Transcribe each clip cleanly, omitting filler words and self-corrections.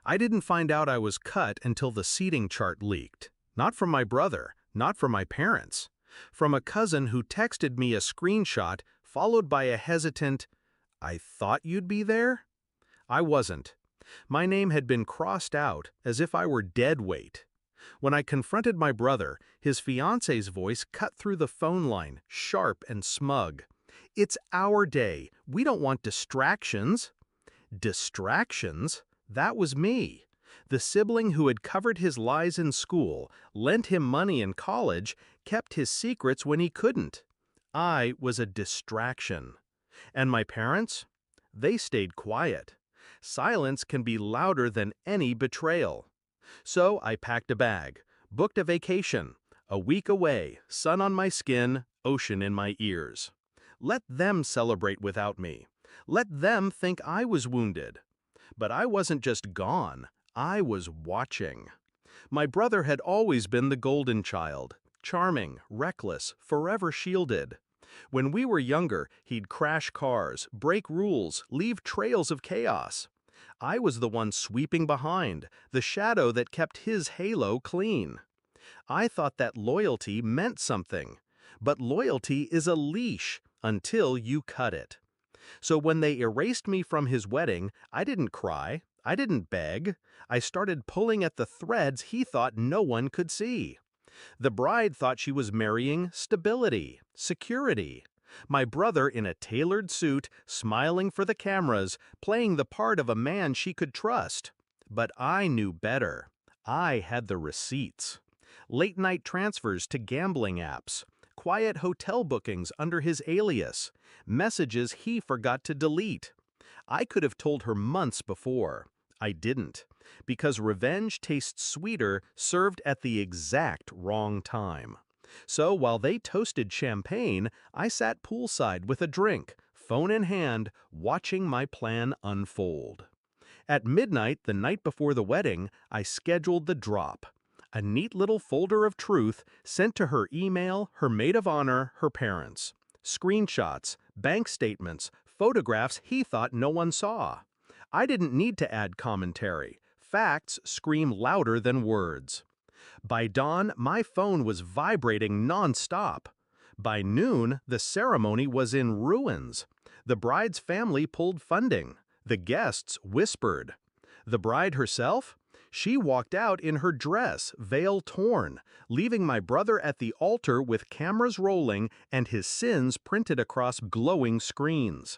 I didn't find out I was cut until the seating chart leaked. Not from my brother, not from my parents. From a cousin who texted me a screenshot followed by a hesitant, "I thought you'd be there?" I wasn't. My name had been crossed out as if I were dead weight. When I confronted my brother, his fiance's voice cut through the phone line, sharp and smug. "It's our day. We don't want distractions." Distractions? That was me. The sibling who had covered his lies in school, lent him money in college, kept his secrets when he couldn't. I was a distraction. And my parents? They stayed quiet. Silence can be louder than any betrayal. So I packed a bag, booked a vacation, a week away, sun on my skin, ocean in my ears. Let them celebrate without me. Let them think I was wounded. But I wasn't just gone, I was watching. My brother had always been the golden child, charming, reckless, forever shielded. When we were younger, he'd crash cars, break rules, leave trails of chaos. I was the one sweeping behind, the shadow that kept his halo clean. I thought that loyalty meant something. But loyalty is a leash until you cut it. So when they erased me from his wedding, I didn't cry, I didn't beg. I started pulling at the threads he thought no one could see. The bride thought she was marrying stability, security. My brother in a tailored suit, smiling for the cameras, playing the part of a man she could trust. But I knew better. I had the receipts. Late-night transfers to gambling apps, quiet hotel bookings under his alias, messages he forgot to delete. I could have told her months before. I didn't, because revenge tastes sweeter served at the exact wrong time. So while they toasted champagne, I sat poolside with a drink, phone in hand, watching my plan unfold. At midnight the night before the wedding, I scheduled the drop. A neat little folder of truth sent to her email, her maid of honor, her parents. Screenshots, bank statements, photographs he thought no one saw. I didn't need to add commentary. Facts scream louder than words. By dawn, my phone was vibrating nonstop. By noon, the ceremony was in ruins. The bride's family pulled funding. The guests whispered. The bride herself? She walked out in her dress, veil torn, leaving my brother at the altar with cameras rolling and his sins printed across glowing screens.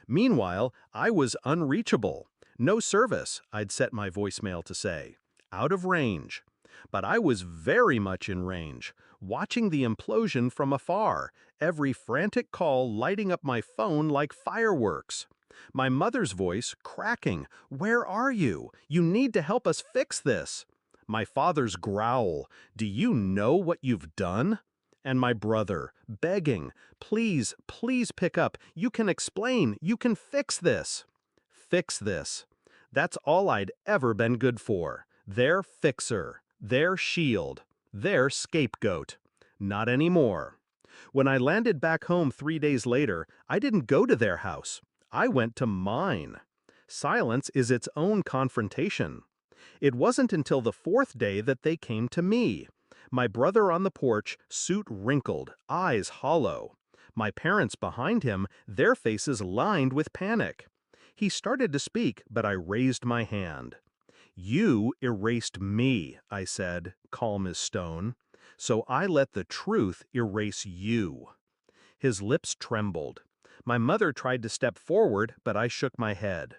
Meanwhile, I was unreachable. No service, I'd set my voicemail to say. Out of range. But I was very much in range, watching the implosion from afar, every frantic call lighting up my phone like fireworks. My mother's voice cracking, "Where are you? You need to help us fix this." My father's growl, "Do you know what you've done?" And my brother, begging, "Please, please pick up. You can explain. You can fix this." Fix this. That's all I'd ever been good for. Their fixer, their shield, their scapegoat. Not anymore. When I landed back home 3 days later, I didn't go to their house. I went to mine. Silence is its own confrontation. It wasn't until the fourth day that they came to me. My brother on the porch, suit wrinkled, eyes hollow. My parents behind him, their faces lined with panic. He started to speak, but I raised my hand. "You erased me," I said, calm as stone. "So I let the truth erase you." His lips trembled. My mother tried to step forward, but I shook my head.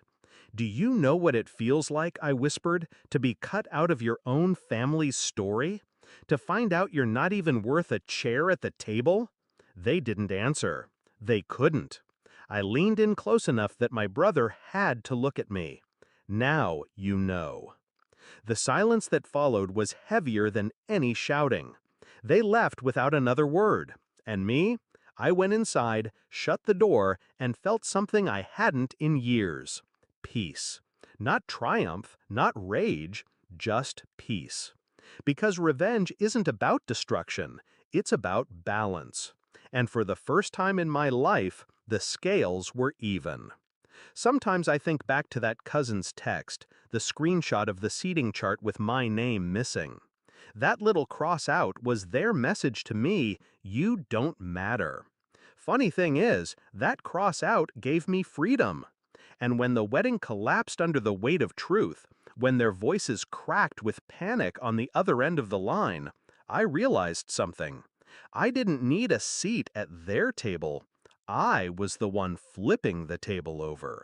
"Do you know what it feels like," I whispered, "to be cut out of your own family's story? To find out you're not even worth a chair at the table?" They didn't answer. They couldn't. I leaned in close enough that my brother had to look at me. "Now you know." The silence that followed was heavier than any shouting. They left without another word. And me? I went inside, shut the door, and felt something I hadn't in years. Peace. Not triumph, not rage, just peace. Because revenge isn't about destruction, it's about balance. And for the first time in my life, the scales were even. Sometimes I think back to that cousin's text, the screenshot of the seating chart with my name missing. That little cross out was their message to me, you don't matter. Funny thing is, that cross out gave me freedom. And when the wedding collapsed under the weight of truth, when their voices cracked with panic on the other end of the line, I realized something. I didn't need a seat at their table. I was the one flipping the table over.